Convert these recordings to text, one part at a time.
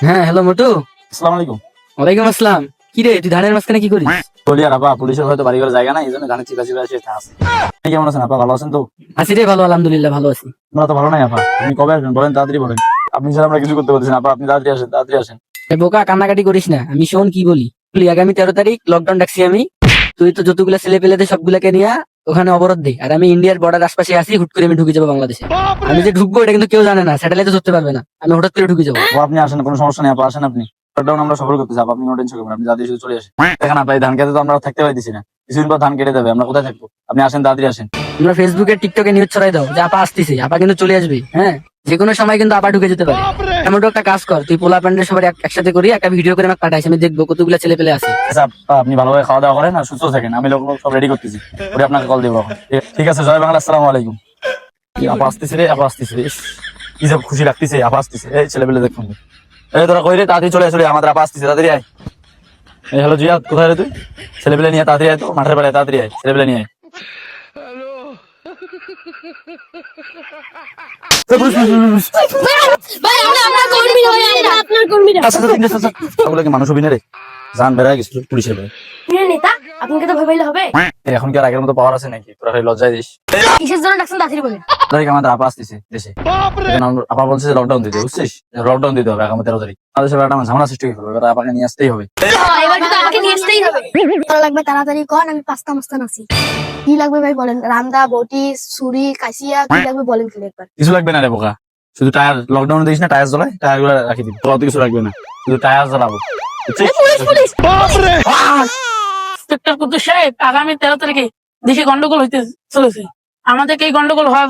হ্যাঁ, হ্যালো মোটু। আসসালামু আলাইকুম। ওয়ালাইকুম আসসালাম। কি রে, তুই ধানের মাঝখানে কি করিস? বলি আর আপা, পুলিশের হয়তো বাড়ি ঘর জায়গা নাই, এই জন্য ধানের চিপা চিপা এসে আছে। আপনি কেমন আছেন আপা? ভালো আছেন তো? আছি রে, ভালো, আলহামদুলিল্লাহ ভালো আছি। আমরা তো ভালো নাই আপা। আপনি কবে আসবেন বলেন, তাড়াতাড়ি বলেন। আপনি ছাড়া আমরা কিছু করতে পারছি না আপা, আপনি তাড়াতাড়ি আসেন, তাড়াতাড়ি আসেন। এ বোকা, কান্নাকাটি করিস না। আমি শোন কি বলি। বলি, আগামী 13 তারিখ লকডাউন ডাকছি আমি। তুই তো যতগুলা ছেলে পেলেদের সবগুলাকে নিয়ে ওখানে অবরোধ দে। আর আমি ইন্ডিয়ার বর্ডার আশপাশে আসি, হুট করে আমি ঢুকে যাবো বাংলাদেশে। আমি যে ঢুকবো এটা কিন্তু কেউ জানে না, স্যাটেলাইটে ধরতে পারবে না। আমি হঠাৎ করে ঢুকে যাবো। ও আপনি আসেন, কোনো সমস্যা নেই আপা, আসেন আপনি। লকডাউন আমরা সফর করতেছি আপা, আপনি কোনো টেনশন করবেন না, আপনি তাড়াতাড়ি শুধু চলে আসেন। দেখেন আপা, এই ধান খেতে তো আমরা থাকতে পারতেছি না, কিছুদিন পর ধান কেটে যাবে, আমরা কোথায় থাকবো? আপনি আসেন, তাড়াতাড়ি আসেন। তোমরা ফেসবুকে টিকটকে নিউজ ছড়াই দাও যে আপা আসতেছে, আপা কিন্তু চলে আসবে। হ্যাঁ, যে কোনো সময় কিন্তু আপা ঢুকে যেতে পারে। এমন একটা কাজ কর, তুই পোলা প্যান্ডের সবাই একসাথে করি একটা ভিডিও করে আমাকে পাঠাইস, আমি দেখবো কতগুলা ছেলে পেলে আছে। আচ্ছা আপা, আপনি ভালোভাবে খাওয়া দাওয়া করেন আর সুস্থ থাকেন, আমি লোক সব রেডি করতেছি, ওরে আপনাকে কল দেবো এখন। ঠিক আছে, জয় বাংলা, আসসালামু আলাইকুম। কি আপা আসতেছে রে, আপা আসতেছে রে, ইস, কি সব খুশি লাগতেছে, আপা আসতেছে। এই ছেলে পেলে দেখুন, এই তোরা কই রে, তাড়াতাড়ি চলে আসলে, আমাদের আপা আসতেছে, তাড়াতাড়ি আয়। এই হ্যালো জিয়াদ, কোথায় রে তুই? ছেলে পেলে নিয়ে তাড়াতাড়ি আয় তো, মাঠের বেলায় তাড়াতাড়ি আয়, ছেলে পেলে নিয়ে আয়। ভাই আমরা কর্মী নই, আমরা আপনার কর্মী না। আচ্ছা, আচ্ছা, আচ্ছা, আচ্ছা। ওগুলো কি মানুষ অভিনয় রে? জান বেড়ায় গেছিল পুলিশের বেড়ে। নেতা আপনাকে তো ভাবাইলে হবে। এখন কি আর আগের মতো পাওয়ার আছে নাকি? তোরা খালি লজ্জায় দিস। কিসের জন্য ডাকছেন তাড়াতাড়ি বলেন। তারিখ আমাদের আপা আসতেছে দেশে। এখন আপা বলছে যে লকডাউন দিতে, বুঝছিস? লকডাউন দিতে হবে আগামী 13 তারিখ। আমাদের সাথে একটা ঝামেলা সৃষ্টি হয়ে গেল, এবার আপাকে নিয়ে আসতেই হবে। এবার কিন্তু আমাকে নিয়ে আসতেই হবে। ভালো লাগবে, তাড়াতাড়ি কর, আমি পাঁচটা মস্তান আছি। কি লাগবে ভাই বলেন, রামদা, বটি, ছুরি, কাশিয়া, কি লাগবে বলেন খালি একবার। কিছু লাগবে না রে বোকা, শুধু টায়ার, লকডাউন দিস না, টায়ার জ্বলাই, টায়ার গুলো রাখি দিবি, তো অত কিছু লাগবে না, শুধু টায়ার জ্বালাবো, বুঝছিস? পুলিশ পুলিশ ইন্সপেক্টর কুদ্দুস সাহেব, আগামী 13 তারিখে দেশে গন্ডগোল হইতে চলেছে। আমাদেরকে এই গন্ডগোল হওয়া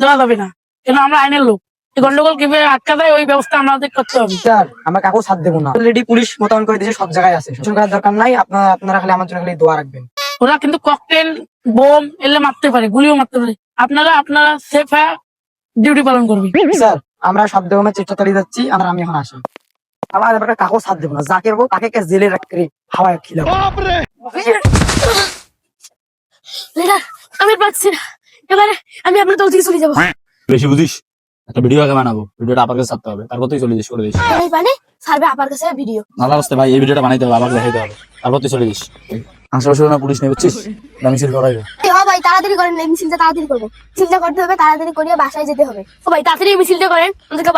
দেওয়া যাবে না, কেন আমরা আইনের লোক। এই গন্ডগোল কিভাবে আটকা যায় ওই ব্যবস্থা আমাদের করতে হবে। স্যার, আমরা কাকু সাথ দেবো না। অলরেডি পুলিশ মোতায়েন করে দিয়েছে, সব জায়গায় আছে। সচেতন করার দরকার নাই। আপনারা খালি আমার জন্য খালি দোয়া রাখবেন। ওরা কিন্তু ককটেল, বোম এলে মারতে পারে, গুলিও মারতে পারে। আপনারা সেফ ডিউটি পালন করবেন। স্যার, আমরা সব রকমের চেষ্টা চালিয়ে যাচ্ছি। আমি এখন আসি। আমার এবার কাকু সাথ দেবো না, যাকে পাবো তাকে জেলে রাখতে হাওয়ায় খিলাবো। লিডার, আমি পাচ্ছি না, এবারে আমি আপনার দল থেকে চলে যাবো। বেশি বুঝিস, একটা ভিডিও আগে বানাবো, ভিডিওটা আপাকে ছাড়তে হবে, তারপর তুই চলে যাস, করে দিস। এই মানে সার্ভে আপনার কাছে ভিডিও। ভালো আসতে ভাই, এই ভিডিওটা বানাইতে হবে, আমাকে দেখাইতে হবে, তারপর তুই চলে যাস। আশেপাশে না পুলিশ নেই, বুঝছিস? আমি মিছিল করাইবে। হ্যাঁ ভাই, তাড়াতাড়ি করেন, এই মিছিলটা তাড়াতাড়ি করবো। মিছিলটা করতে হবে, তাড়াতাড়ি করিয়ে বাসায় যেতে হবে। ও ভাই তাড়াতাড়ি মিছিলটা করেন, আমাদেরকে